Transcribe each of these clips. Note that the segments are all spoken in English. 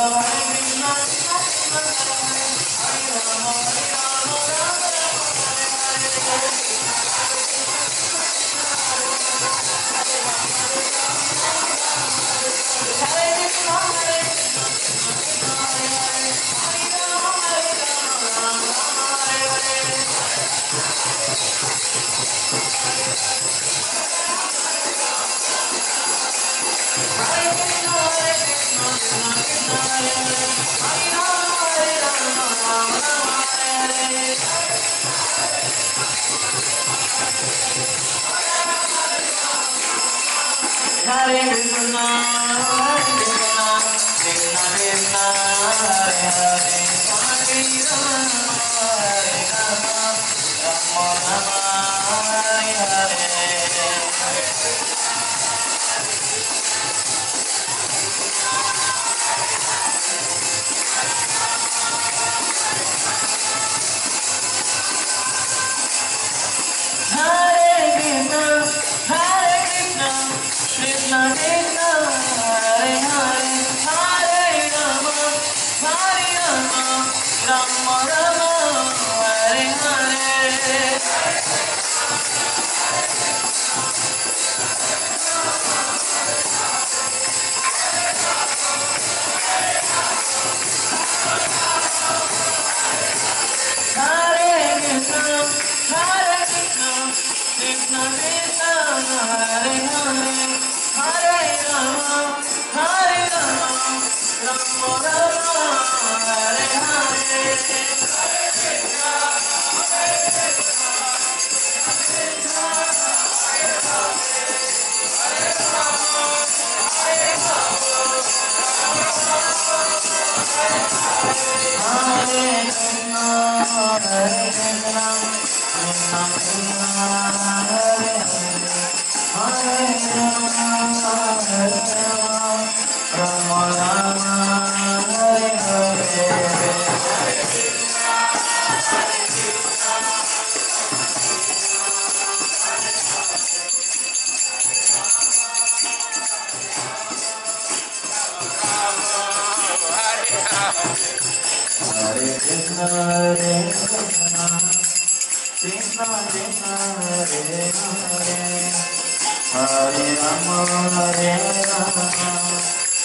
Hare Krishna, Krishna Krishna, Hare Hare, Hare Rama, Hare Rama, Rama Rama, Hare Hare. Hare Krishna, Hare Krishna, Krishna Krishna, Hare Hare, Hare Rama, Rama Rama, Hare Hare. Hare Krishna, Hare Krishna, Krishna Krishna, Hare Hare, Hare Rama, Rama Rama, Hare Hare. Hare Krishna, Hare Krishna, Krishna Krishna, Hare Hare, Hare Rama, Rama Rama, Hare Hare. Hare Krishna, Hare Krishna, Krishna Krishna, Hare Hare, Hare Rama, Hare Rama, Rama Rama, Hare Hare. Hare Krishna, Hare Krishna, Krishna Krishna, Hare Hare, Hare Rama, Hare Rama, Rama Rama, Hare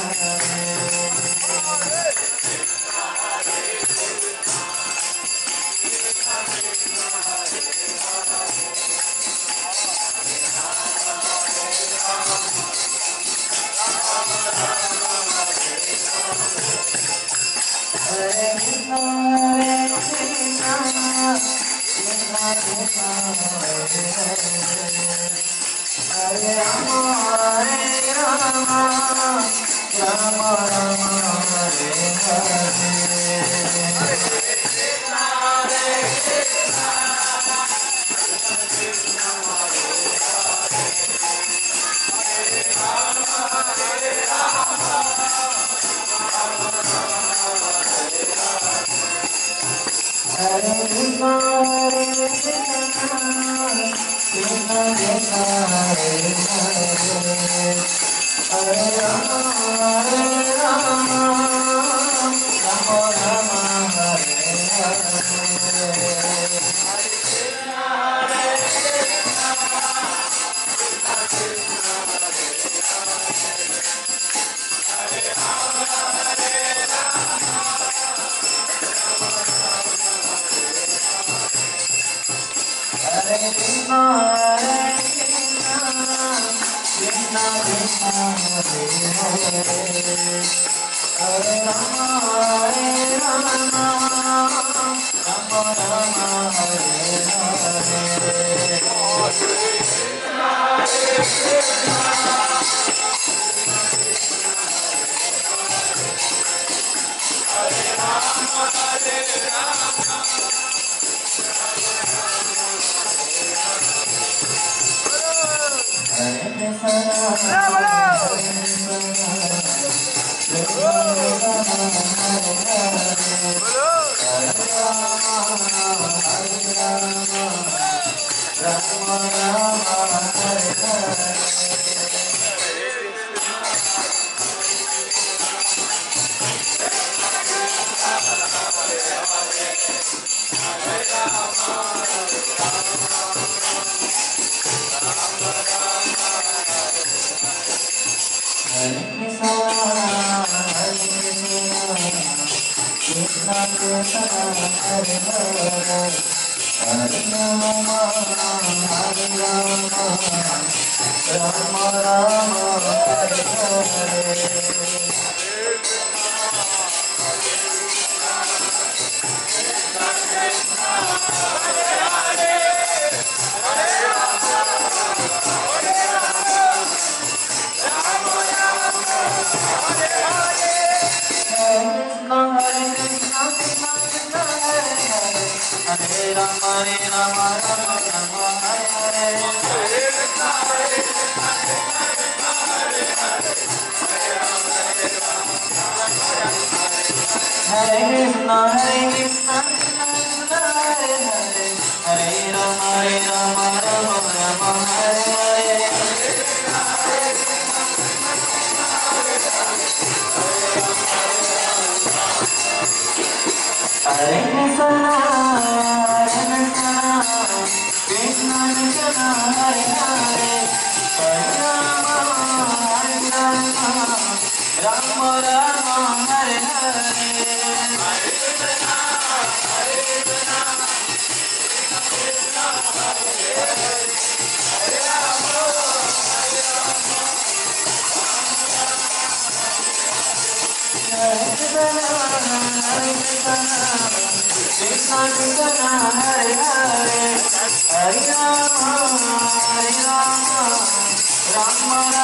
Hare. Hare Krishna, Hare Krishna, Krishna Krishna, Hare Hare, Hare Rama, Hare Rama, Rama Rama, Hare Hare. Hare Krishna, Hare Krishna, Krishna Krishna, Hare Hare, Hare Rama, Hare Rama, Rama Rama, Hare Hare Krishna, Hare Krishna, Krishna Krishna, Hare Hare, Hare Rama, Hare Rama, Rama Rama, Hare Hare. Hare Rama, Rama